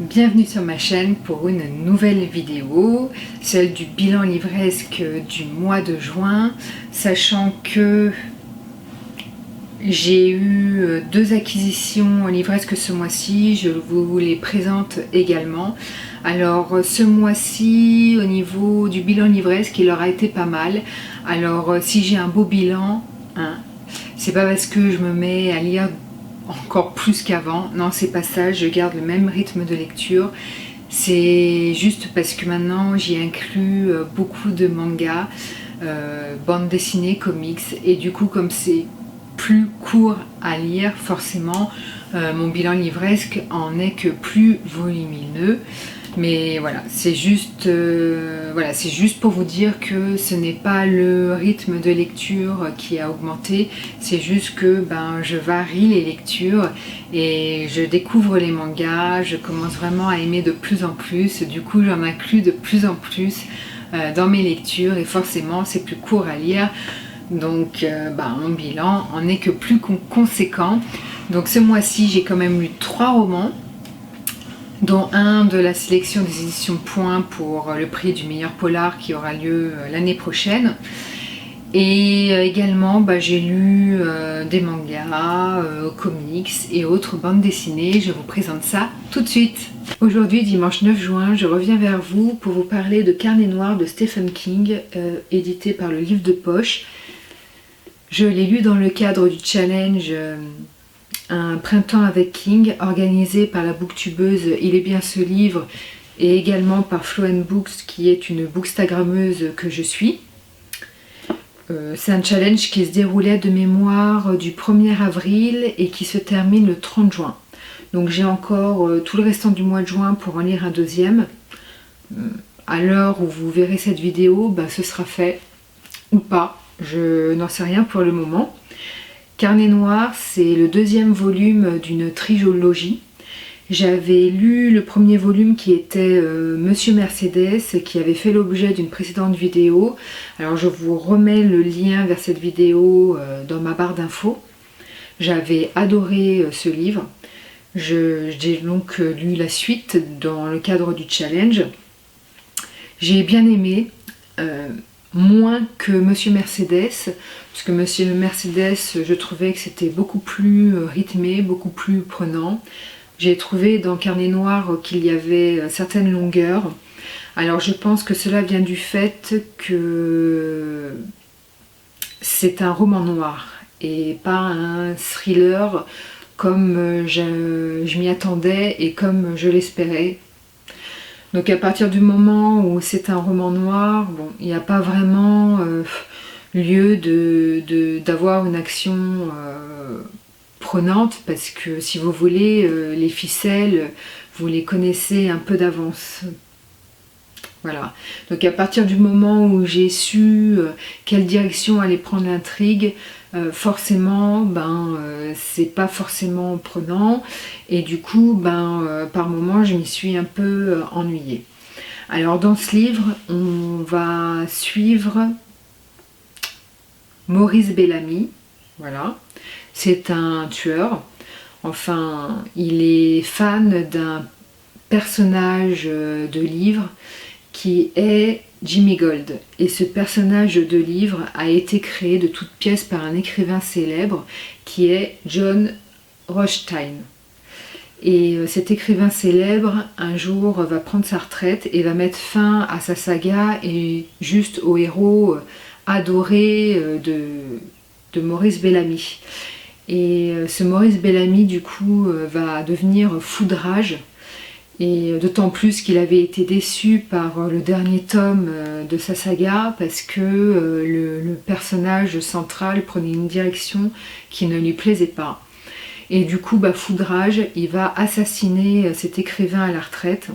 Bienvenue sur ma chaîne pour une nouvelle vidéo, celle du bilan livresque du mois de juin, sachant que j'ai eu 2 acquisitions livresques ce mois-ci, je vous les présente également. Alors ce mois-ci, au niveau du bilan livresque, il aura été pas mal. Alors si j'ai un beau bilan, c'est pas parce que je me mets à lire encore plus qu'avant, non c'est pas ça, je garde le même rythme de lecture, c'est juste parce que maintenant j'y inclus beaucoup de mangas, bandes dessinées, comics, et du coup comme c'est plus court à lire, forcément mon bilan livresque en est que plus volumineux. Mais voilà, c'est juste pour vous dire que ce n'est pas le rythme de lecture qui a augmenté, c'est juste que je varie les lectures et je découvre les mangas, je commence vraiment à aimer de plus en plus, du coup j'en inclus de plus en plus dans mes lectures et forcément c'est plus court à lire. Donc mon bilan en est que plus conséquent. Donc ce mois-ci j'ai quand même lu 3 romans, dont un de la sélection des éditions Point pour le prix du meilleur polar qui aura lieu l'année prochaine. Et également j'ai lu des mangas, comics et autres bandes dessinées. Je vous présente ça tout de suite. Aujourd'hui, dimanche 9 juin, je reviens vers vous pour vous parler de Carnet noir de Stephen King, édité par le Livre de Poche. Je l'ai lu dans le cadre du challenge Un printemps avec King, organisé par la booktubeuse Il est bien ce livre et également par Flo & Books, qui est une bookstagrammeuse que je suis. C'est un challenge qui se déroulait de mémoire du 1er avril et qui se termine le 30 juin. Donc j'ai encore tout le restant du mois de juin pour en lire un deuxième. À l'heure où vous verrez cette vidéo, ce sera fait ou pas, je n'en sais rien pour le moment. Carnet noir, c'est le 2e volume d'une trilogie. J'avais lu le premier volume qui était Monsieur Mercedes, qui avait fait l'objet d'une précédente vidéo. Alors je vous remets le lien vers cette vidéo dans ma barre d'infos. J'avais adoré ce livre. J'ai donc lu la suite dans le cadre du challenge. J'ai bien aimé. Moins que Monsieur Mercedes, parce que Monsieur Mercedes, je trouvais que c'était beaucoup plus rythmé, beaucoup plus prenant. J'ai trouvé dans Carnet noir qu'il y avait certaines longueurs. Alors je pense que cela vient du fait que c'est un roman noir et pas un thriller comme je m'y attendais et comme je l'espérais. Donc à partir du moment où c'est un roman noir, il n'y a pas vraiment lieu d'avoir une action prenante, parce que si vous voulez, les ficelles, vous les connaissez un peu d'avance. Voilà. Donc à partir du moment où j'ai su quelle direction allait prendre l'intrigue, forcément c'est pas forcément prenant et du coup par moments je m'y suis un peu ennuyée. Alors dans ce livre on va suivre Maurice Bellamy. Voilà, c'est un tueur, enfin il est fan d'un personnage de livre qui est Jimmy Gold. Et ce personnage de livre a été créé de toutes pièces par un écrivain célèbre qui est John Rothstein. Et cet écrivain célèbre, un jour, va prendre sa retraite et va mettre fin à sa saga et juste au héros adoré de Maurice Bellamy. Et ce Maurice Bellamy, du coup, va devenir foudrage. Et d'autant plus qu'il avait été déçu par le dernier tome de sa saga, parce que le personnage central prenait une direction qui ne lui plaisait pas. Et du coup, foudrage, il va assassiner cet écrivain à la retraite,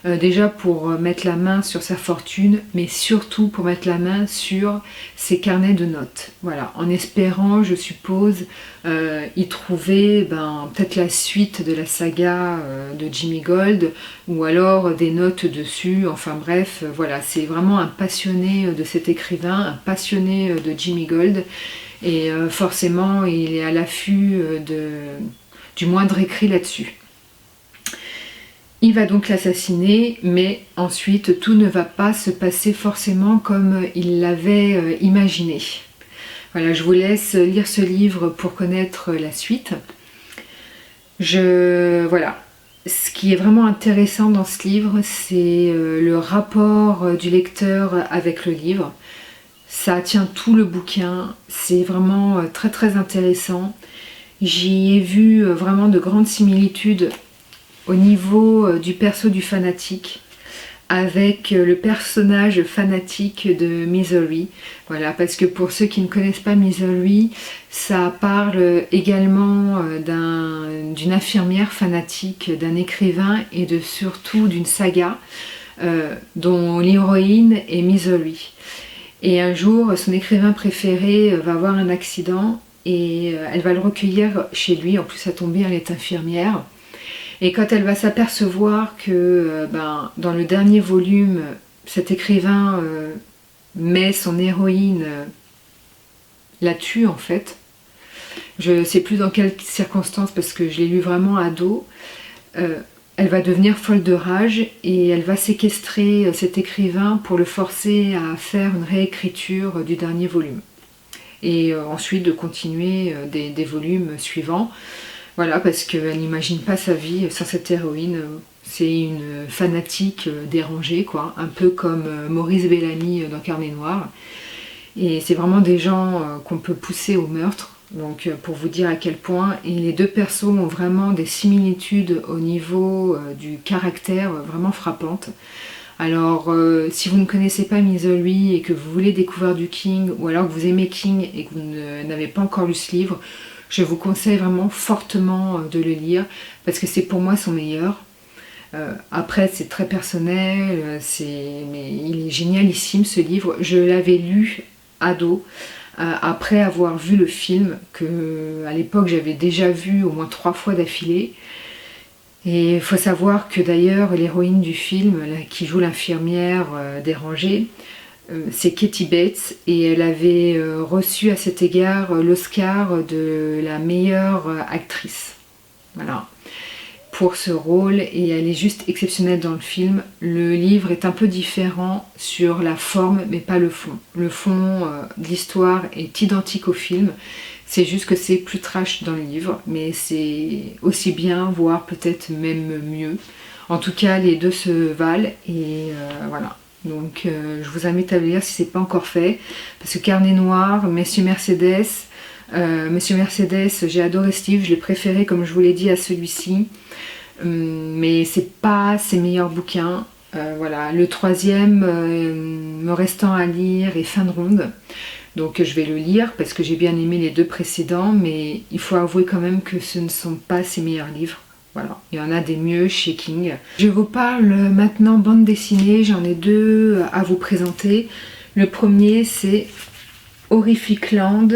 déjà pour mettre la main sur sa fortune, mais surtout pour mettre la main sur ses carnets de notes. Voilà, en espérant, je suppose, y trouver peut-être la suite de la saga de Jimmy Gold, ou alors des notes dessus. Enfin bref, voilà, c'est vraiment un passionné de cet écrivain, un passionné de Jimmy Gold. Et forcément, il est à l'affût du moindre écrit là-dessus. Il va donc l'assassiner, mais ensuite tout ne va pas se passer forcément comme il l'avait imaginé. Voilà, je vous laisse lire ce livre pour connaître la suite. Voilà. Ce qui est vraiment intéressant dans ce livre, c'est le rapport du lecteur avec le livre. Ça tient tout le bouquin, c'est vraiment très très intéressant. J'y ai vu vraiment de grandes similitudes au niveau du perso du fanatique avec le personnage fanatique de Misery. Voilà, parce que pour ceux qui ne connaissent pas Misery, ça parle également d'une infirmière fanatique, d'un écrivain et surtout d'une saga dont l'héroïne est Misery. Et un jour, son écrivain préféré va avoir un accident et elle va le recueillir chez lui. En plus, ça tombe bien, elle est infirmière. Et quand elle va s'apercevoir que dans le dernier volume, cet écrivain met son héroïne, la tue en fait. Je ne sais plus dans quelles circonstances parce que je l'ai lu vraiment ado. Elle va devenir folle de rage et elle va séquestrer cet écrivain pour le forcer à faire une réécriture du dernier volume. Et ensuite de continuer des volumes suivants. Voilà, parce qu'elle n'imagine pas sa vie sans cette héroïne. C'est une fanatique dérangée, quoi. Un peu comme Maurice Bellamy dans Carnet Noir. Et c'est vraiment des gens qu'on peut pousser au meurtre. Donc pour vous dire à quel point. Et les deux persos ont vraiment des similitudes au niveau du caractère vraiment frappantes. Alors si vous ne connaissez pas Misery et que vous voulez découvrir du King, ou alors que vous aimez King et que vous n'avez pas encore lu ce livre, je vous conseille vraiment fortement de le lire parce que c'est pour moi son meilleur. Après c'est très personnel, mais il est génialissime ce livre. Je l'avais lu ado après avoir vu le film que à l'époque j'avais déjà vu au moins 3 fois d'affilée. Et il faut savoir que d'ailleurs l'héroïne du film qui joue l'infirmière dérangée, c'est Kathy Bates et elle avait reçu à cet égard l'Oscar de la meilleure actrice. Voilà, pour ce rôle, et elle est juste exceptionnelle dans le film. Le livre est un peu différent sur la forme mais pas le fond. Le fond de l'histoire est identique au film, c'est juste que c'est plus trash dans le livre, mais c'est aussi bien, voire peut-être même mieux. En tout cas, les deux se valent et voilà. Donc je vous invite à le lire si ce n'est pas encore fait. Parce que Carnet Noir, Monsieur Mercedes, j'ai adoré ce livre, je l'ai préféré comme je vous l'ai dit à celui-ci. Mais c'est pas ses meilleurs bouquins. Voilà. Le troisième me restant à lire est Fin de ronde. Donc je vais le lire parce que j'ai bien aimé les deux précédents, mais il faut avouer quand même que ce ne sont pas ses meilleurs livres. Voilà, il y en a des mieux chez King. Je vous parle maintenant bande dessinée, j'en ai 2 à vous présenter. Le premier c'est Horrific Land,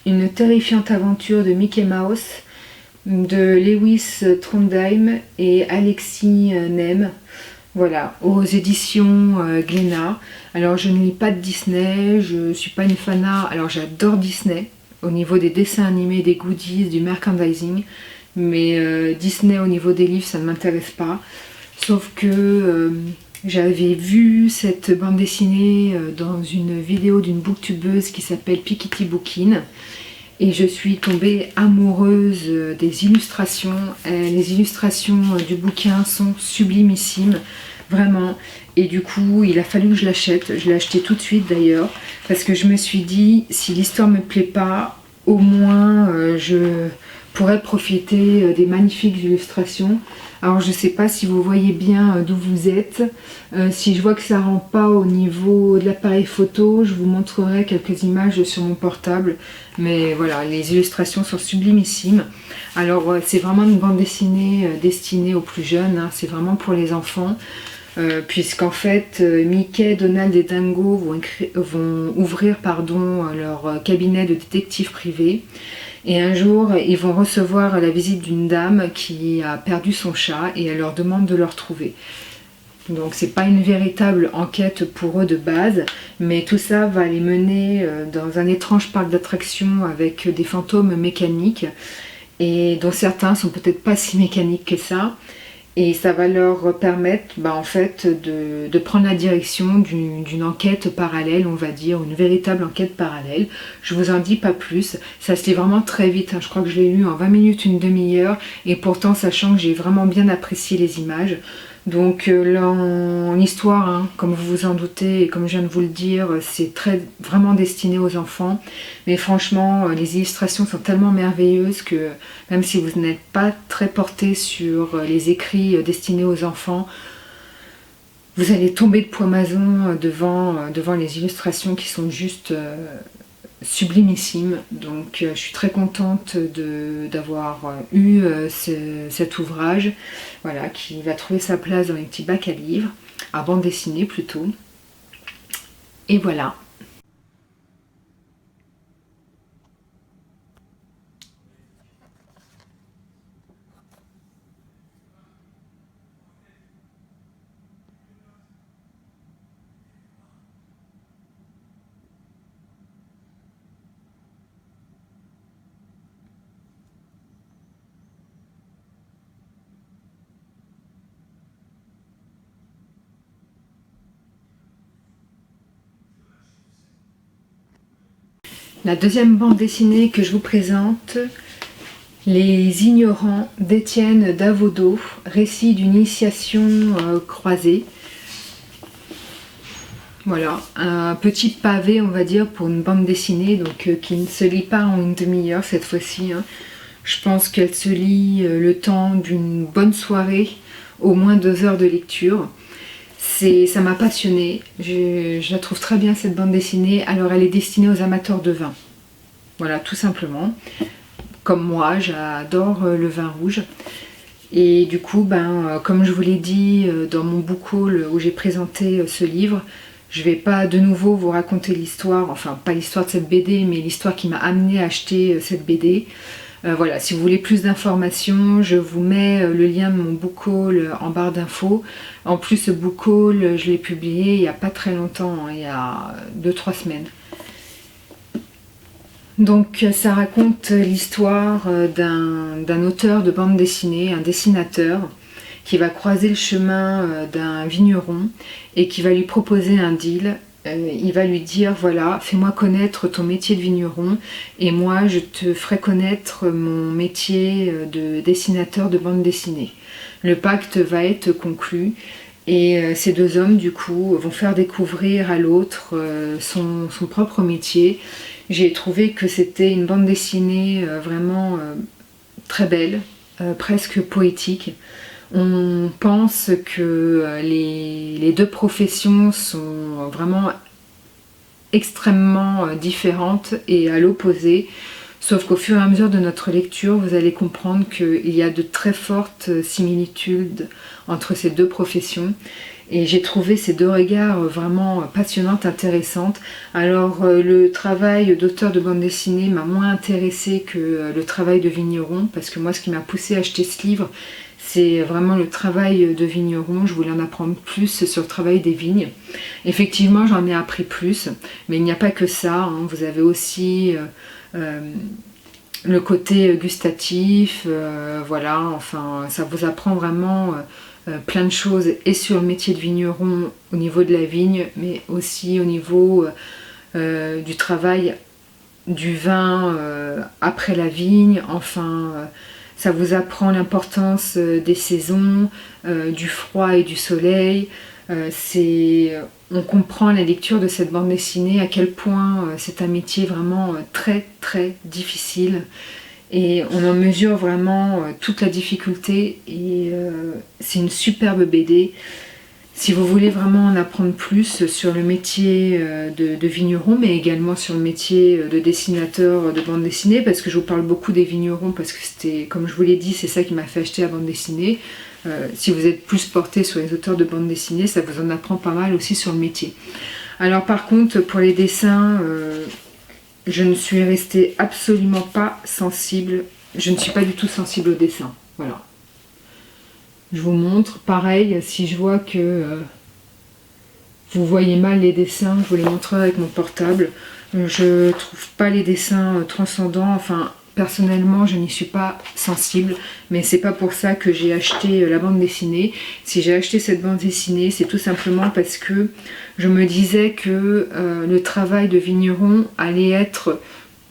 une terrifiante aventure de Mickey Mouse, de Lewis Trondheim et Alexis Nem. Voilà, aux éditions Glénat. Alors je ne lis pas de Disney, je ne suis pas une fanat. Alors j'adore Disney, au niveau des dessins animés, des goodies, du merchandising. Mais Disney au niveau des livres ça ne m'intéresse pas, sauf que j'avais vu cette bande dessinée dans une vidéo d'une booktubeuse qui s'appelle Pikiti Bookin et je suis tombée amoureuse des illustrations. Les illustrations du bouquin sont sublimissimes, vraiment, et du coup il a fallu que je l'achète. Je l'ai acheté tout de suite d'ailleurs parce que je me suis dit si l'histoire me plaît pas, au moins je pourrais profiter des magnifiques illustrations. Alors je sais pas si vous voyez bien d'où vous êtes. Si je vois que ça rend pas au niveau de l'appareil photo, je vous montrerai quelques images sur mon portable. Mais voilà, les illustrations sont sublimissimes. Alors c'est vraiment une bande dessinée destinée aux plus jeunes, hein. C'est vraiment pour les enfants. Puisqu'en fait Mickey, Donald et Dingo vont ouvrir leur cabinet de détective privé. Et un jour, ils vont recevoir la visite d'une dame qui a perdu son chat et elle leur demande de le retrouver. Donc c'est pas une véritable enquête pour eux de base, mais tout ça va les mener dans un étrange parc d'attractions avec des fantômes mécaniques, et dont certains sont peut-être pas si mécaniques que ça. Et ça va leur permettre en fait de prendre la direction d'une enquête parallèle, on va dire, une véritable enquête parallèle. Je vous en dis pas plus, ça se lit vraiment très vite, hein. Je crois que je l'ai lu en 20 minutes, une demi-heure, et pourtant sachant que j'ai vraiment bien apprécié les images. Donc l'histoire, hein, comme vous vous en doutez et comme je viens de vous le dire, c'est vraiment destiné aux enfants. Mais franchement, les illustrations sont tellement merveilleuses que même si vous n'êtes pas très porté sur les écrits destinés aux enfants, vous allez tomber de poids-maison devant les illustrations qui sont juste sublimissime. Donc je suis très contente d'avoir eu cet ouvrage, voilà, qui va trouver sa place dans les petits bacs à livres, à bande dessinée plutôt. Et voilà. La deuxième bande dessinée que je vous présente, Les Ignorants d'Étienne Davodo, récit d'une initiation croisée. Voilà, un petit pavé, on va dire, pour une bande dessinée, donc qui ne se lit pas en une demi-heure cette fois-ci, hein. Je pense qu'elle se lit le temps d'une bonne soirée, au moins 2 heures de lecture. Ça m'a passionnée, je la trouve très bien cette bande dessinée. Alors elle est destinée aux amateurs de vin, voilà, tout simplement. Comme moi, j'adore le vin rouge. Et du coup, comme je vous l'ai dit dans mon book haul où j'ai présenté ce livre, je ne vais pas de nouveau vous raconter l'histoire, enfin pas l'histoire de cette BD, mais l'histoire qui m'a amené à acheter cette BD. Voilà, si vous voulez plus d'informations, je vous mets le lien de mon book haul en barre d'infos. En plus, ce book haul, je l'ai publié il n'y a pas très longtemps, hein, il y a 2-3 semaines. Donc ça raconte l'histoire d'un auteur de bande dessinée, un dessinateur, qui va croiser le chemin d'un vigneron et qui va lui proposer un deal. Il va lui dire, voilà, fais-moi connaître ton métier de vigneron et moi je te ferai connaître mon métier de dessinateur de bande dessinée. Le pacte va être conclu et ces deux hommes du coup vont faire découvrir à l'autre son propre métier. J'ai trouvé que c'était une bande dessinée vraiment très belle, presque poétique. On pense que les deux professions sont vraiment extrêmement différentes et à l'opposé, sauf qu'au fur et à mesure de notre lecture, vous allez comprendre qu'il y a de très fortes similitudes entre ces deux professions. Et j'ai trouvé ces deux regards vraiment passionnantes, intéressantes. Alors le travail d'auteur de bande dessinée m'a moins intéressé que le travail de vigneron, parce que moi ce qui m'a poussé à acheter ce livre, c'est vraiment le travail de vigneron. Je voulais en apprendre plus sur le travail des vignes. Effectivement, j'en ai appris plus, mais il n'y a pas que ça, hein. Vous avez aussi le côté gustatif, voilà, enfin, ça vous apprend vraiment plein de choses, et sur le métier de vigneron au niveau de la vigne, mais aussi au niveau du travail du vin après la vigne, enfin... ça vous apprend l'importance des saisons, du froid et du soleil. On comprend à la lecture de cette bande dessinée à quel point c'est un métier vraiment très très difficile. Et on en mesure vraiment toute la difficulté. Et c'est une superbe BD. Si vous voulez vraiment en apprendre plus sur le métier de vigneron, mais également sur le métier de dessinateur de bande dessinée, parce que je vous parle beaucoup des vignerons, parce que c'était, comme je vous l'ai dit, c'est ça qui m'a fait acheter la bande dessinée. Si vous êtes plus porté sur les auteurs de bande dessinée, ça vous en apprend pas mal aussi sur le métier. Alors par contre, pour les dessins, je ne suis restée absolument pas sensible. Je ne suis pas du tout sensible au dessin. Voilà. Je vous montre, pareil, si je vois que vous voyez mal les dessins, je vous les montrerai avec mon portable. Je trouve pas les dessins transcendants, enfin personnellement je n'y suis pas sensible, mais c'est pas pour ça que j'ai acheté la bande dessinée. Si j'ai acheté cette bande dessinée, c'est tout simplement parce que je me disais que le travail de vigneron allait être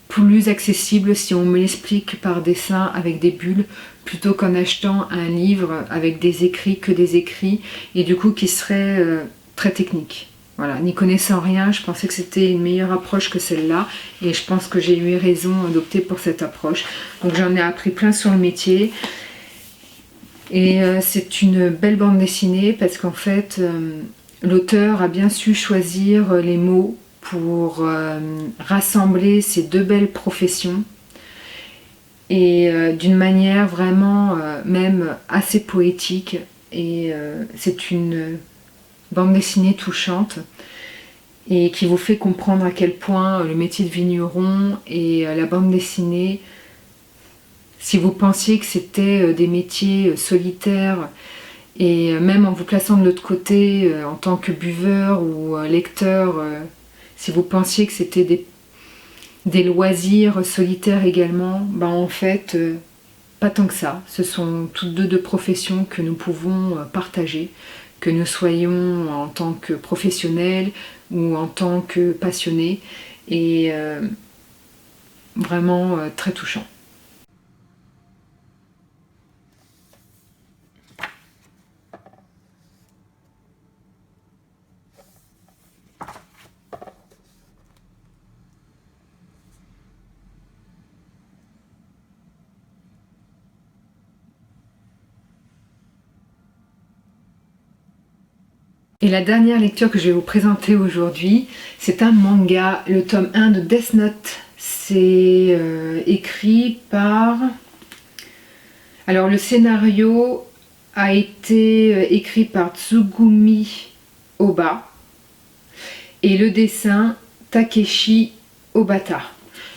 plus accessible si on me l'explique par dessin avec des bulles, plutôt qu'en achetant un livre avec des écrits, que des écrits, et du coup qui serait très technique. Voilà, n'y connaissant rien, je pensais que c'était une meilleure approche que celle-là, et je pense que j'ai eu raison d'opter pour cette approche. Donc j'en ai appris plein sur le métier, et c'est une belle bande dessinée parce qu'en fait, l'auteur a bien su choisir les mots pour rassembler ces deux belles professions, et d'une manière vraiment même assez poétique, et c'est une bande dessinée touchante et qui vous fait comprendre à quel point le métier de vigneron et la bande dessinée, si vous pensiez que c'était des métiers solitaires, et même en vous plaçant de l'autre côté en tant que buveur ou lecteur, si vous pensiez que c'était des loisirs solitaires également, ben en fait pas tant que ça. Ce sont toutes deux professions que nous pouvons partager, que nous soyons en tant que professionnels ou en tant que passionnés, et vraiment très touchant. Et la dernière lecture que je vais vous présenter aujourd'hui, c'est un manga, le tome 1 de Death Note. C'est écrit par... Alors le scénario a été écrit par Tsugumi Oba et le dessin Takeshi Obata.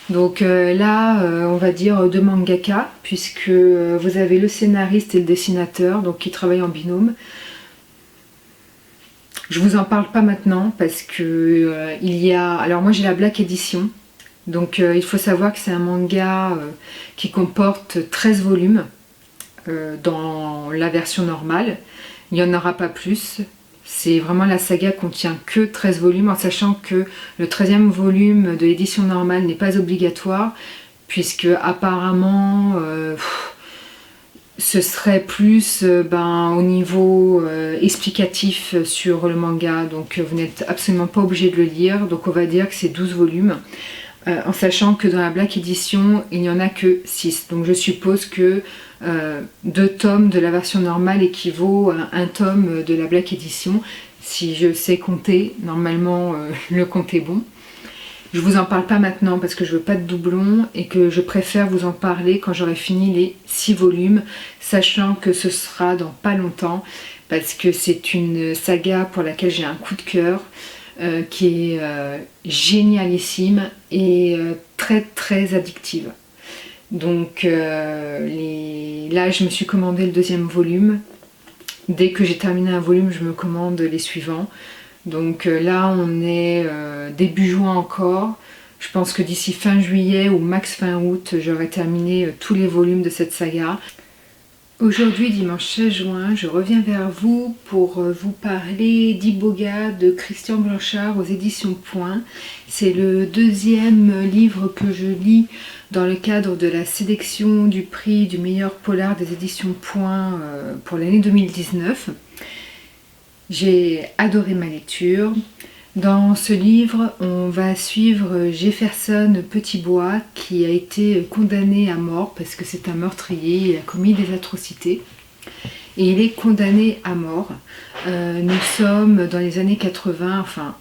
Donc là, on va dire deux mangaka, puisque vous avez le scénariste et le dessinateur, donc qui travaillent en binôme. Je vous en parle pas maintenant parce que il y a... Alors moi j'ai la Black Edition, donc il faut savoir que c'est un manga qui comporte 13 volumes dans la version normale. Il n'y en aura pas plus. C'est vraiment, la saga contient que 13 volumes, en sachant que le 13e volume de l'édition normale n'est pas obligatoire, puisque apparemment ce serait plus au niveau explicatif sur le manga, donc vous n'êtes absolument pas obligé de le lire, donc on va dire que c'est 12 volumes, en sachant que dans la Black Edition il n'y en a que 6, donc je suppose que 2 tomes de la version normale équivaut à un tome de la Black Edition. Si je sais compter, normalement le compte est bon. Je vous en parle pas maintenant parce que je veux pas de doublons et que je préfère vous en parler quand j'aurai fini les 6 volumes, sachant que ce sera dans pas longtemps, parce que c'est une saga pour laquelle j'ai un coup de cœur, qui est génialissime et très très addictive. Donc là je me suis commandé le 2e volume. Dès que j'ai terminé un volume, je me commande les suivants. Donc là on est début juin encore. Je pense que d'ici fin juillet ou max fin août, j'aurai terminé tous les volumes de cette saga. Aujourd'hui, dimanche 16 juin, je reviens vers vous pour vous parler d'Iboga de Christian Blanchard aux éditions Point. C'est le 2e livre que je lis dans le cadre de la sélection du prix du meilleur polar des éditions Point pour l'année 2019. J'ai adoré ma lecture. Dans ce livre, on va suivre Jefferson Petitbois qui a été condamné à mort parce que c'est un meurtrier, il a commis des atrocités et il est condamné à mort. Nous sommes dans les années 80, enfin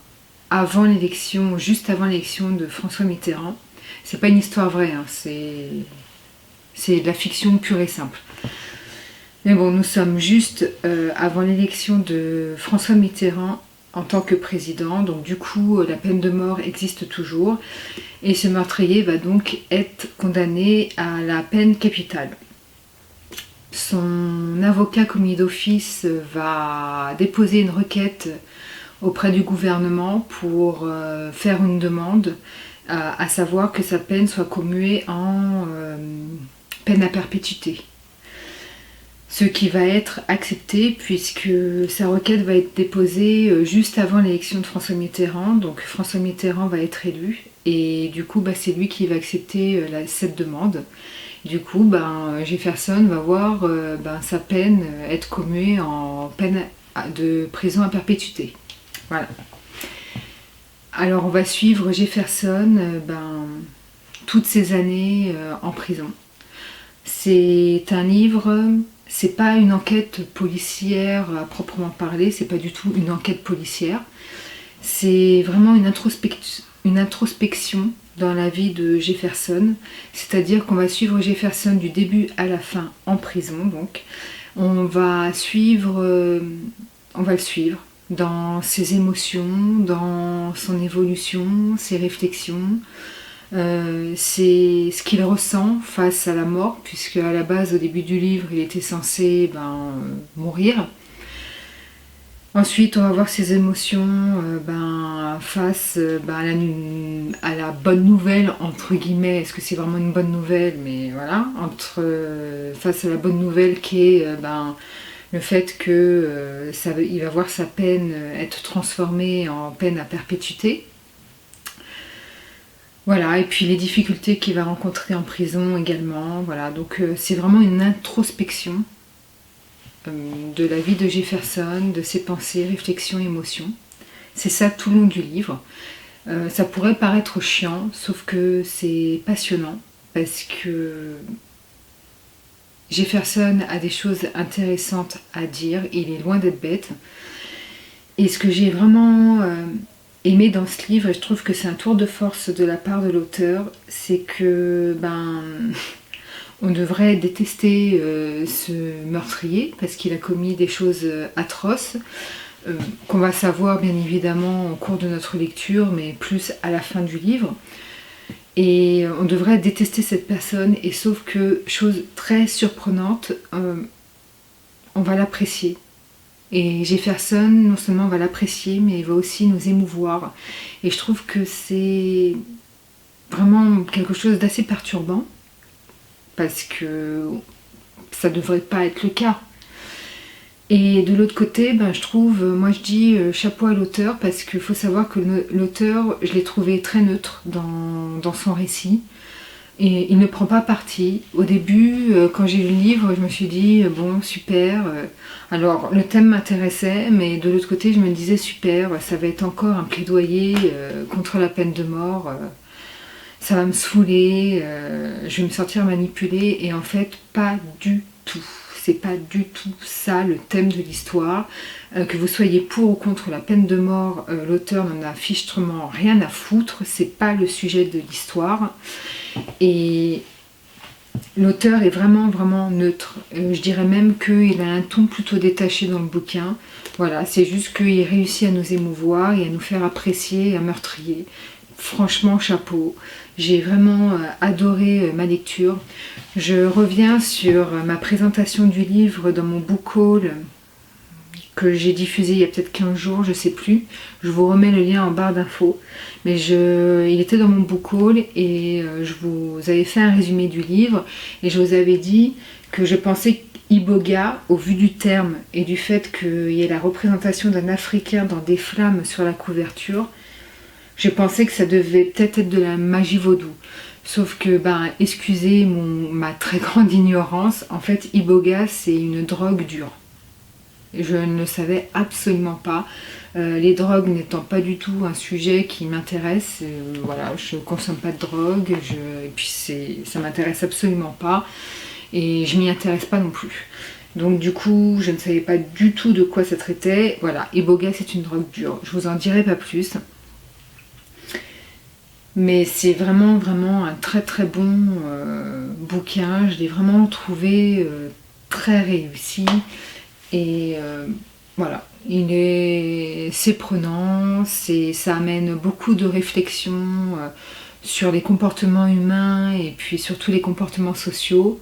avant l'élection, juste avant l'élection de François Mitterrand. C'est pas une histoire vraie, hein, c'est de la fiction pure et simple. Mais bon, nous sommes juste avant l'élection de François Mitterrand en tant que président, donc du coup la peine de mort existe toujours et ce meurtrier va donc être condamné à la peine capitale. Son avocat commis d'office va déposer une requête auprès du gouvernement pour faire une demande à savoir que sa peine soit commuée en peine à perpétuité. Ce qui va être accepté puisque sa requête va être déposée juste avant l'élection de François Mitterrand. Donc François Mitterrand va être élu et du coup c'est lui qui va accepter cette demande. Du coup Jefferson va voir sa peine être commuée en peine de prison à perpétuité. Voilà. Alors on va suivre Jefferson toutes ces années en prison. C'est un livre, c'est pas une enquête policière à proprement parler, c'est pas du tout une enquête policière. C'est vraiment une introspection dans la vie de Jefferson, c'est-à-dire qu'on va suivre Jefferson du début à la fin en prison. Donc on va le suivre dans ses émotions, dans son évolution, ses réflexions. C'est ce qu'il ressent face à la mort, puisque à la base, au début du livre, il était censé mourir. Ensuite, on va voir ses émotions face à la bonne nouvelle, entre guillemets. Est-ce que c'est vraiment une bonne nouvelle? Mais voilà, face à la bonne nouvelle qui est le fait qu'il va voir sa peine être transformée en peine à perpétuité. Voilà, et puis les difficultés qu'il va rencontrer en prison également. Voilà, donc c'est vraiment une introspection de la vie de Jefferson, de ses pensées, réflexions, émotions. C'est ça tout le long du livre. Ça pourrait paraître chiant, sauf que c'est passionnant, parce que Jefferson a des choses intéressantes à dire, il est loin d'être bête. Et ce que j'ai vraiment aimé dans ce livre, et je trouve que c'est un tour de force de la part de l'auteur, c'est que on devrait détester ce meurtrier parce qu'il a commis des choses atroces, qu'on va savoir bien évidemment au cours de notre lecture, mais plus à la fin du livre. Et on devrait détester cette personne, et sauf que, chose très surprenante, on va l'apprécier. Et Jefferson, non seulement va l'apprécier, mais il va aussi nous émouvoir. Et je trouve que c'est vraiment quelque chose d'assez perturbant, parce que ça ne devrait pas être le cas. Et de l'autre côté, je dis chapeau à l'auteur, parce qu'il faut savoir que l'auteur, je l'ai trouvé très neutre dans son récit. Et il ne prend pas parti. Au début, quand j'ai lu le livre, je me suis dit, bon, super. Alors, le thème m'intéressait, mais de l'autre côté, je me disais, super, ça va être encore un plaidoyer contre la peine de mort. Ça va me saouler, je vais me sentir manipulée. Et en fait, pas du tout. C'est pas du tout ça le thème de l'histoire. Que vous soyez pour ou contre la peine de mort, l'auteur n'en a fichtrement rien à foutre. C'est pas le sujet de l'histoire. Et l'auteur est vraiment vraiment neutre. Je dirais même qu'il a un ton plutôt détaché dans le bouquin. Voilà, c'est juste qu'il réussit à nous émouvoir et à nous faire apprécier un meurtrier. Franchement, chapeau. J'ai vraiment adoré ma lecture. Je reviens sur ma présentation du livre dans mon book haul que j'ai diffusé il y a peut-être 15 jours, je sais plus. Je vous remets le lien en barre d'infos. Mais il était dans mon book haul et je vous avais fait un résumé du livre et je vous avais dit que je pensais qu'Iboga, au vu du terme et du fait qu'il y ait la représentation d'un Africain dans des flammes sur la couverture, je pensais que ça devait peut-être être de la magie vaudou. Sauf que, excusez ma très grande ignorance, en fait, Iboga, c'est une drogue dure. Je ne le savais absolument pas. Les drogues n'étant pas du tout un sujet qui m'intéresse, voilà, je ne consomme pas de drogue, et puis ça m'intéresse absolument pas, et je m'y intéresse pas non plus. Donc du coup, je ne savais pas du tout de quoi ça traitait. Voilà, Iboga, c'est une drogue dure. Je vous en dirai pas plus. Mais c'est vraiment vraiment un très très bon bouquin. Je l'ai vraiment trouvé très réussi. Et voilà, c'est prenant, ça amène beaucoup de réflexions sur les comportements humains et puis surtout les comportements sociaux.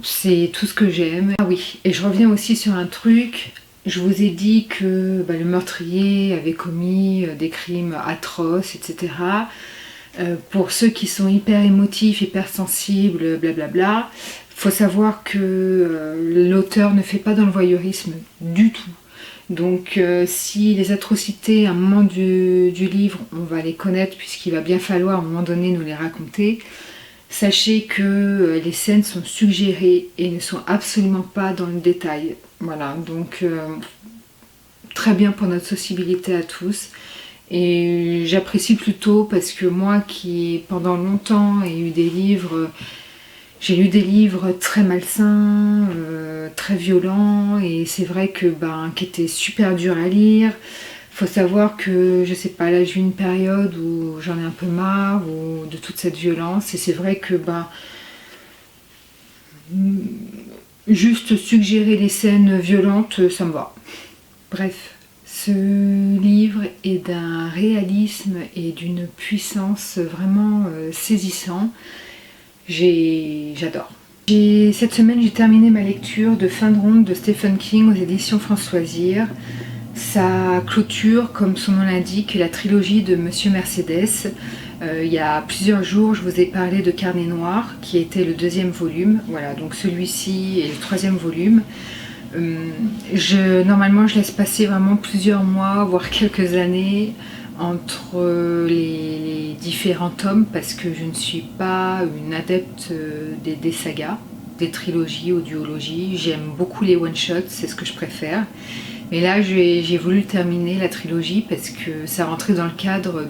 C'est tout ce que j'aime. Ah oui, et je reviens aussi sur un truc. Je vous ai dit que le meurtrier avait commis des crimes atroces, etc. Pour ceux qui sont hyper émotifs, hyper sensibles, blablabla, faut savoir que l'auteur ne fait pas dans le voyeurisme du tout. Donc si les atrocités à un moment du livre, on va les connaître puisqu'il va bien falloir à un moment donné nous les raconter, sachez que les scènes sont suggérées et ne sont absolument pas dans le détail. Voilà, donc très bien pour notre sensibilité à tous. Et j'apprécie plutôt parce que moi qui pendant longtemps ai eu des livres, j'ai lu des livres très malsains, très violents, et c'est vrai que qui étaient super durs à lire. Faut savoir que je sais pas, là j'ai eu une période où j'en ai un peu marre de toute cette violence, et c'est vrai que juste suggérer des scènes violentes, ça me va. Bref. Ce livre est d'un réalisme et d'une puissance vraiment saisissant. J'adore. Cette semaine, j'ai terminé ma lecture de Fin de ronde de Stephen King aux éditions Françoisir. Ça clôture, comme son nom l'indique, la trilogie de Monsieur Mercedes. Il y a plusieurs jours, je vous ai parlé de Carnet Noir, qui était le 2e volume. Voilà, donc celui-ci est le 3e volume. Normalement, je laisse passer vraiment plusieurs mois, voire quelques années entre les différents tomes parce que je ne suis pas une adepte des sagas, des trilogies ou duologies. J'aime beaucoup les one-shots, c'est ce que je préfère. Mais là, j'ai voulu terminer la trilogie parce que ça rentrait dans le cadre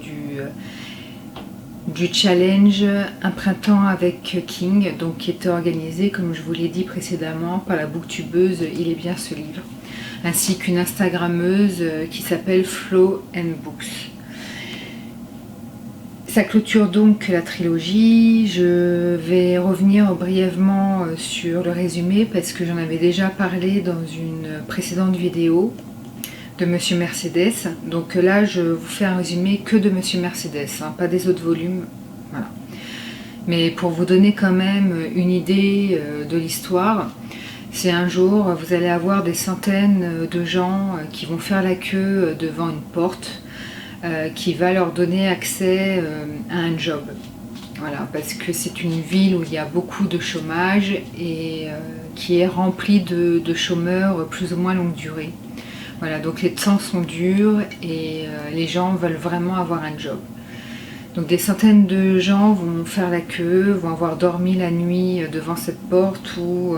du challenge Un printemps avec King, donc qui était organisé, comme je vous l'ai dit précédemment, par la booktubeuse Il est bien ce livre, ainsi qu'une Instagrammeuse qui s'appelle Flo and Books. Ça clôture donc la trilogie. Je vais revenir brièvement sur le résumé parce que j'en avais déjà parlé dans une précédente vidéo de Monsieur Mercedes. Donc là, je vous fais un résumé que de Monsieur Mercedes, pas des autres volumes. Voilà. Mais pour vous donner quand même une idée de l'histoire, c'est un jour, vous allez avoir des centaines de gens qui vont faire la queue devant une porte qui va leur donner accès à un job. Voilà, parce que c'est une ville où il y a beaucoup de chômage et qui est remplie de chômeurs plus ou moins longue durée. Voilà, donc les temps sont durs et les gens veulent vraiment avoir un job. Donc des centaines de gens vont faire la queue, vont avoir dormi la nuit devant cette porte ou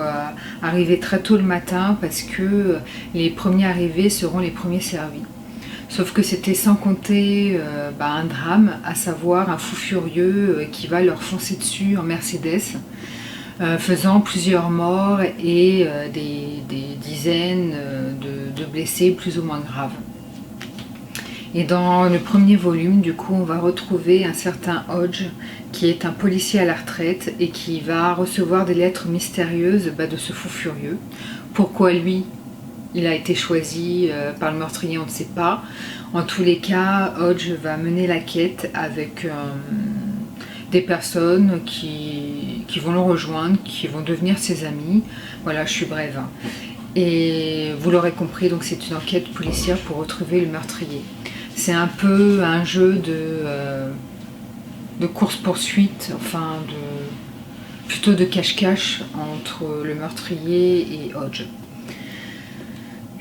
arriver très tôt le matin parce que les premiers arrivés seront les premiers servis. Sauf que c'était sans compter un drame, à savoir un fou furieux qui va leur foncer dessus en Mercedes, faisant plusieurs morts et des dizaines de blessés plus ou moins graves. Et dans le premier volume, du coup, on va retrouver un certain Hodge, qui est un policier à la retraite et qui va recevoir des lettres mystérieuses de ce fou furieux. Pourquoi lui, il a été choisi par le meurtrier, on ne sait pas. En tous les cas, Hodge va mener la quête avec des personnes qui vont le rejoindre, qui vont devenir ses amis. Voilà, je suis brève. Et vous l'aurez compris, donc c'est une enquête policière pour retrouver le meurtrier. C'est un peu un jeu de course-poursuite, enfin plutôt de cache-cache entre le meurtrier et Hodge.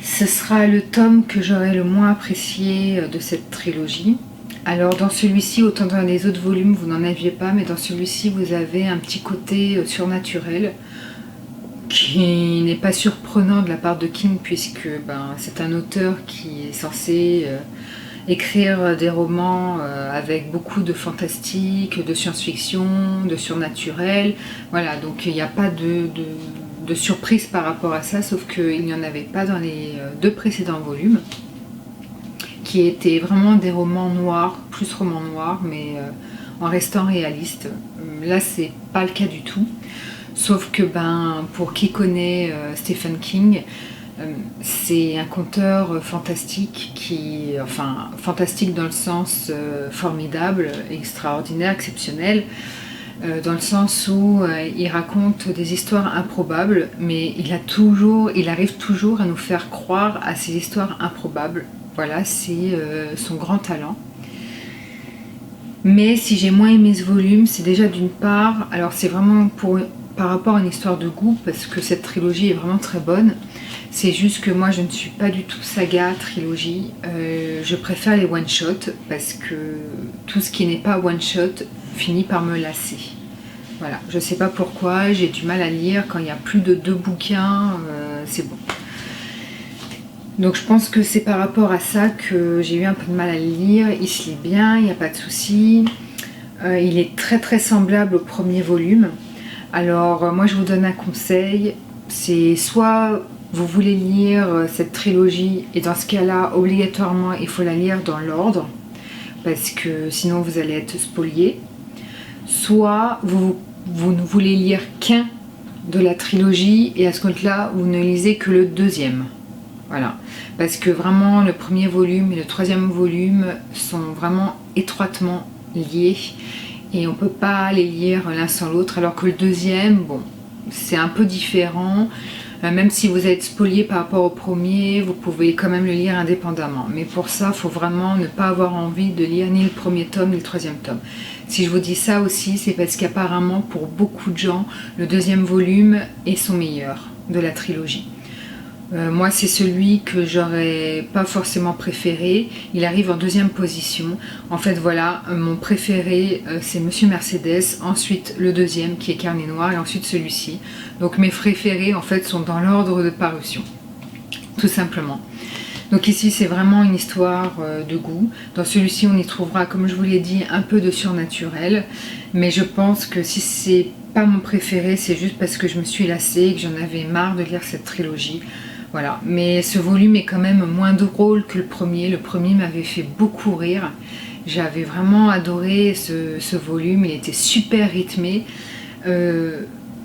Ce sera le tome que j'aurai le moins apprécié de cette trilogie. Alors dans celui-ci, autant dans les autres volumes vous n'en aviez pas, mais dans celui-ci vous avez un petit côté surnaturel qui n'est pas surprenant de la part de King puisque c'est un auteur qui est censé écrire des romans avec beaucoup de fantastique, de science-fiction, de surnaturel. Voilà, donc il n'y a pas de surprise par rapport à ça, sauf qu'il n'y en avait pas dans les 2 précédents volumes, qui étaient vraiment des romans noirs, plus romans noirs, mais en restant réaliste. Là, c'est pas le cas du tout. Sauf que pour qui connaît Stephen King, c'est un conteur fantastique fantastique dans le sens formidable, extraordinaire, exceptionnel, dans le sens où il raconte des histoires improbables, mais il arrive toujours à nous faire croire à ces histoires improbables. Voilà, c'est son grand talent. Mais si j'ai moins aimé ce volume, c'est déjà d'une part, alors c'est vraiment par rapport à une histoire de goût, parce que cette trilogie est vraiment très bonne. C'est juste que moi je ne suis pas du tout saga, trilogie. Je préfère les one-shot, parce que tout ce qui n'est pas one-shot finit par me lasser. Voilà, je sais pas pourquoi, j'ai du mal à lire quand il y a plus de 2 bouquins, c'est bon. Donc je pense que c'est par rapport à ça que j'ai eu un peu de mal à le lire. Il se lit bien, il n'y a pas de souci. Il est très très semblable au premier volume. Alors moi je vous donne un conseil, c'est soit vous voulez lire cette trilogie et dans ce cas-là obligatoirement il faut la lire dans l'ordre parce que sinon vous allez être spolié. Soit vous ne voulez lire qu'un de la trilogie et à ce compte-là vous ne lisez que le deuxième. Voilà, parce que vraiment le premier volume et le troisième volume sont vraiment étroitement liés et on ne peut pas les lire l'un sans l'autre, alors que le deuxième, bon, c'est un peu différent. Même si vous êtes spolié par rapport au premier, vous pouvez quand même le lire indépendamment. Mais pour ça, il faut vraiment ne pas avoir envie de lire ni le premier tome ni le troisième tome. Si je vous dis ça aussi, c'est parce qu'apparemment pour beaucoup de gens, le deuxième volume est son meilleur de la trilogie. Moi c'est celui que j'aurais pas forcément préféré, il arrive en deuxième position. En fait voilà, mon préféré c'est Monsieur Mercedes, ensuite le deuxième qui est Carnet Noir et ensuite celui-ci. Donc mes préférés en fait sont dans l'ordre de parution, tout simplement. Donc ici c'est vraiment une histoire de goût. Dans celui-ci on y trouvera, comme je vous l'ai dit, un peu de surnaturel, mais je pense que si c'est pas mon préféré, c'est juste parce que je me suis lassée et que j'en avais marre de lire cette trilogie. Voilà, mais ce volume est quand même moins drôle que le premier. Le premier m'avait fait beaucoup rire. J'avais vraiment adoré ce volume, il était super rythmé.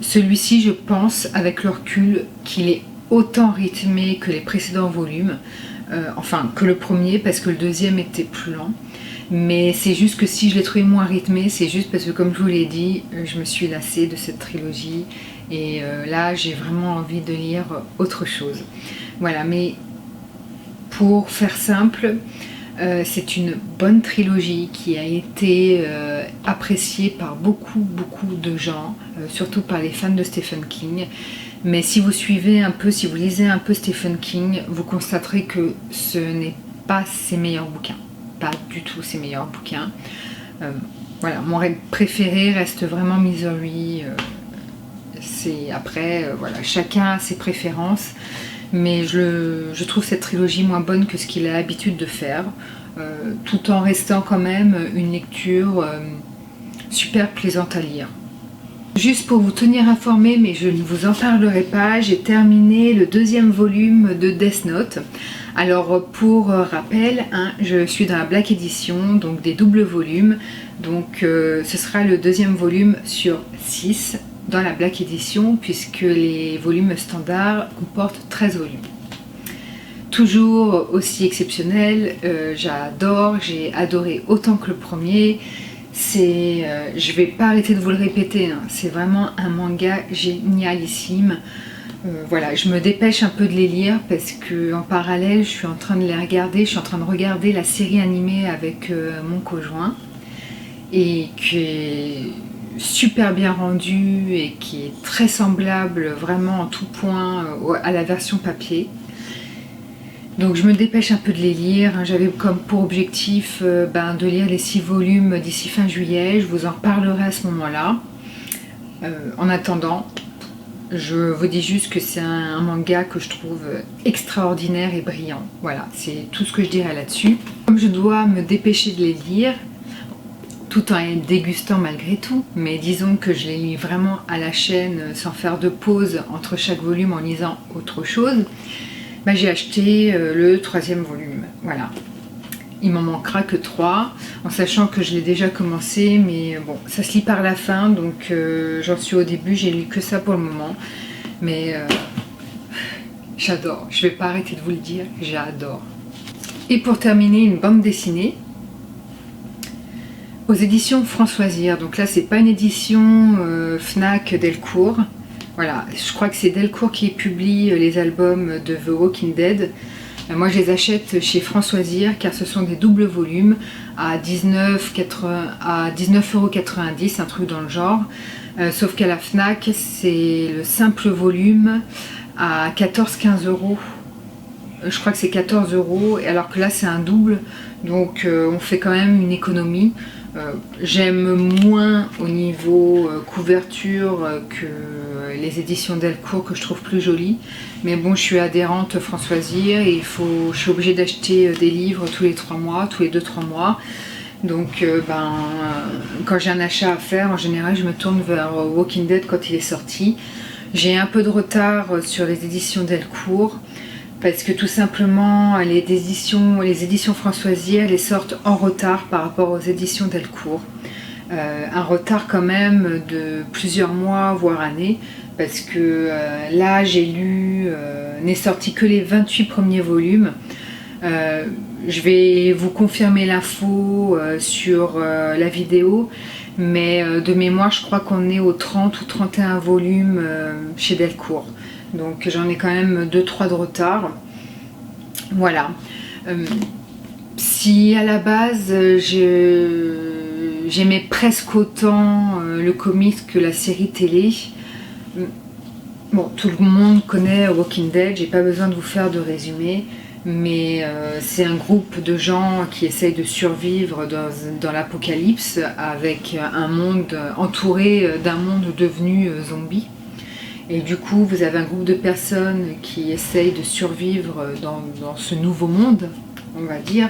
Celui-ci, je pense, avec le recul, qu'il est autant rythmé que les précédents volumes. Enfin, que le premier, parce que le deuxième était plus lent. Mais c'est juste que si je l'ai trouvé moins rythmé, c'est juste parce que comme je vous l'ai dit, je me suis lassée de cette trilogie et là j'ai vraiment envie de lire autre chose. Voilà, mais pour faire simple, c'est une bonne trilogie qui a été appréciée par beaucoup de gens, surtout par les fans de Stephen King. Mais si vous suivez un peu, si vous lisez un peu Stephen King, vous constaterez que ce n'est pas ses meilleurs bouquins. Pas du tout ses meilleurs bouquins. Voilà, mon préféré reste vraiment Misery. Après, voilà, chacun a ses préférences, mais je trouve cette trilogie moins bonne que ce qu'il a l'habitude de faire, tout en restant quand même une lecture super plaisante à lire. Juste pour vous tenir informé, mais je ne vous en parlerai pas, j'ai terminé le deuxième volume de Death Note. Alors pour rappel, hein, je suis dans la Black Edition, donc des doubles volumes, donc ce sera le deuxième volume sur 6 dans la Black Edition, puisque les volumes standards comportent 13 volumes. Toujours aussi exceptionnel, j'adore, j'ai adoré autant que le premier. Je vais pas arrêter de vous le répéter, hein, c'est vraiment un manga génialissime. Voilà, je me dépêche un peu de les lire parce que en parallèle je suis en train de les regarder, je suis en train de regarder la série animée avec mon conjoint et qui est super bien rendue et qui est très semblable vraiment en tout point à la version papier. Donc je me dépêche un peu de les lire. J'avais comme pour objectif de lire les 6 volumes d'ici fin juillet. Je vous en reparlerai à ce moment-là. En attendant, je vous dis juste que c'est un manga que je trouve extraordinaire et brillant. Voilà, c'est tout ce que je dirais là-dessus. Comme je dois me dépêcher de les lire, tout en les dégustant malgré tout, mais disons que je les lis vraiment à la chaîne sans faire de pause entre chaque volume en lisant autre chose. J'ai acheté le 3e volume, voilà. Il m'en manquera que 3, en sachant que je l'ai déjà commencé, mais bon, ça se lit par la fin, donc j'en suis au début, j'ai lu que ça pour le moment. Mais j'adore, je vais pas arrêter de vous le dire, j'adore. Et pour terminer, une bande dessinée aux éditions Françoisir. Donc là, c'est pas une édition Fnac Delcourt. Voilà, je crois que c'est Delcourt qui publie les albums de The Walking Dead. Moi je les achète chez Françoisière car ce sont des doubles volumes à 19,90 €, un truc dans le genre. Sauf qu'à la Fnac c'est le simple volume à 14-15 €. Je crois que c'est 14 €, alors que là c'est un double, donc on fait quand même une économie. J'aime moins au niveau couverture que les éditions Delcourt, que je trouve plus jolies, mais bon, je suis adhérente Françoisière et je suis obligée d'acheter des livres tous les 3 mois, tous les 2-3 mois. Donc quand j'ai un achat à faire, en général je me tourne vers Walking Dead quand il est sorti. J'ai un peu de retard sur les éditions Delcourt, parce que tout simplement les éditions Françoisière les sortent en retard par rapport aux éditions Delcourt. Un retard quand même de plusieurs mois voire années, parce que là j'ai lu, n'est sorti que les 28 premiers volumes. Je vais vous confirmer l'info sur la vidéo, mais de mémoire je crois qu'on est aux 30 ou 31 volumes chez Delcourt. Donc j'en ai quand même 2-3 de retard. Voilà. Si à la base j'aimais presque autant le comics que la série télé, bon, tout le monde connaît Walking Dead, j'ai pas besoin de vous faire de résumé, mais c'est un groupe de gens qui essayent de survivre dans l'apocalypse, avec un monde entouré d'un monde devenu zombie. Et du coup, vous avez un groupe de personnes qui essayent de survivre dans ce nouveau monde, on va dire.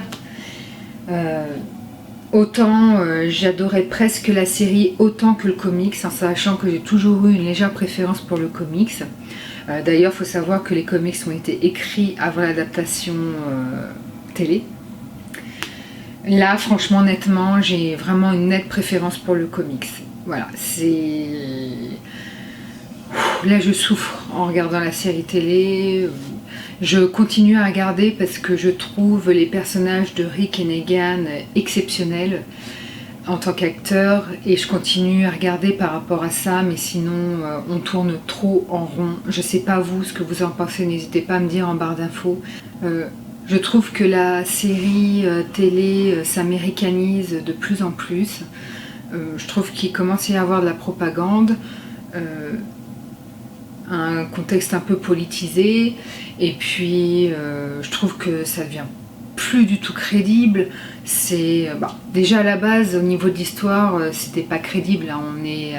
Autant j'adorais presque la série autant que le comics, en sachant que j'ai toujours eu une légère préférence pour le comics. D'ailleurs, il faut savoir que les comics ont été écrits avant l'adaptation télé. Là, franchement, honnêtement, j'ai vraiment une nette préférence pour le comics. Voilà, c'est... Là je souffre en regardant la série télé. Je continue à regarder parce que je trouve les personnages de Rick et Negan exceptionnels en tant qu'acteurs, et je continue à regarder par rapport à ça, mais sinon on tourne trop en rond. Je sais pas vous ce que vous en pensez, n'hésitez pas à me dire en barre d'infos. Je trouve que la série télé s'américanise de plus en plus. Je trouve qu'il commence à y avoir de la propagande. Un contexte un peu politisé, et puis je trouve que ça devient plus du tout crédible. C'est déjà à la base au niveau de l'histoire c'était pas crédible, hein. On est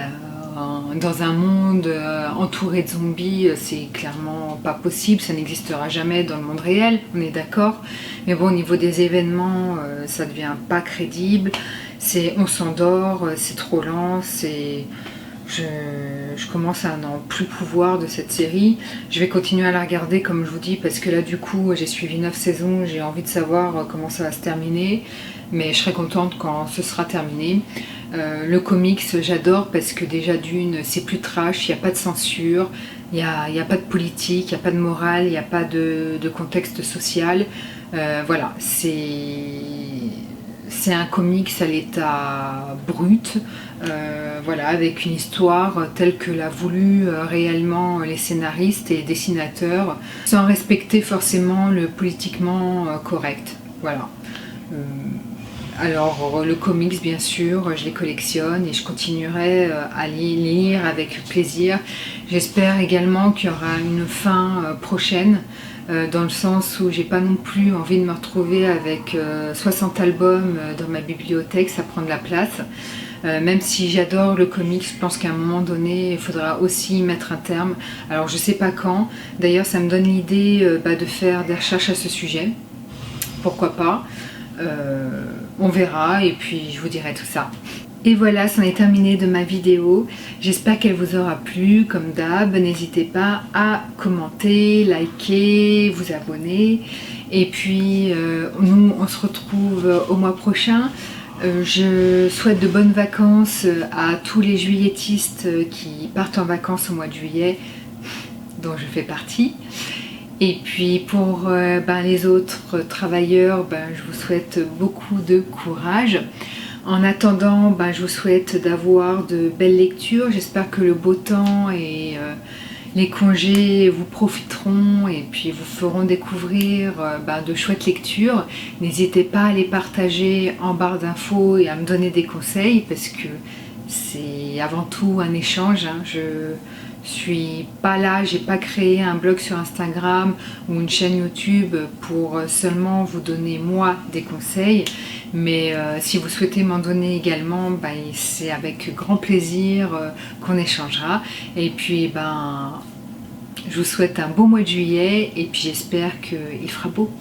dans un monde entouré de zombies, c'est clairement pas possible, ça n'existera jamais dans le monde réel, on est d'accord, mais bon, au niveau des événements ça devient pas crédible, on s'endort, c'est trop lent, je commence à n'en plus pouvoir de cette série. Je vais continuer à la regarder comme je vous dis, parce que là du coup j'ai suivi 9 saisons, j'ai envie de savoir comment ça va se terminer, mais je serai contente quand ce sera terminé. Le comics j'adore parce que déjà d'une c'est plus trash, il n'y a pas de censure, il n'y a pas de politique, il n'y a pas de morale, il n'y a pas de contexte social. Voilà, c'est un comics à l'état brut, voilà, avec une histoire telle que l'a voulu réellement les scénaristes et les dessinateurs, sans respecter forcément le politiquement correct. Voilà. Alors le comics bien sûr, je les collectionne et je continuerai à les lire avec plaisir. J'espère également qu'il y aura une fin prochaine, dans le sens où j'ai pas non plus envie de me retrouver avec 60 albums dans ma bibliothèque, ça prend de la place. Même si j'adore le comics, je pense qu'à un moment donné il faudra aussi y mettre un terme. Alors je sais pas quand, d'ailleurs ça me donne l'idée de faire des recherches à ce sujet, pourquoi pas. On verra et puis je vous dirai tout ça. Et voilà, c'en est terminé de ma vidéo. J'espère qu'elle vous aura plu. Comme d'hab, n'hésitez pas à commenter, liker, vous abonner. Et puis nous on se retrouve au mois prochain. Je souhaite de bonnes vacances à tous les juilletistes qui partent en vacances au mois de juillet, dont je fais partie. Et puis pour les autres travailleurs, je vous souhaite beaucoup de courage. En attendant, je vous souhaite d'avoir de belles lectures. J'espère que le beau temps et les congés vous profiteront et puis vous feront découvrir de chouettes lectures. N'hésitez pas à les partager en barre d'infos et à me donner des conseils parce que c'est avant tout un échange. Je suis pas là, j'ai pas créé un blog sur Instagram ou une chaîne YouTube pour seulement vous donner moi des conseils, mais si vous souhaitez m'en donner également, c'est avec grand plaisir qu'on échangera. Et puis je vous souhaite un beau mois de juillet et puis j'espère qu'il fera beau.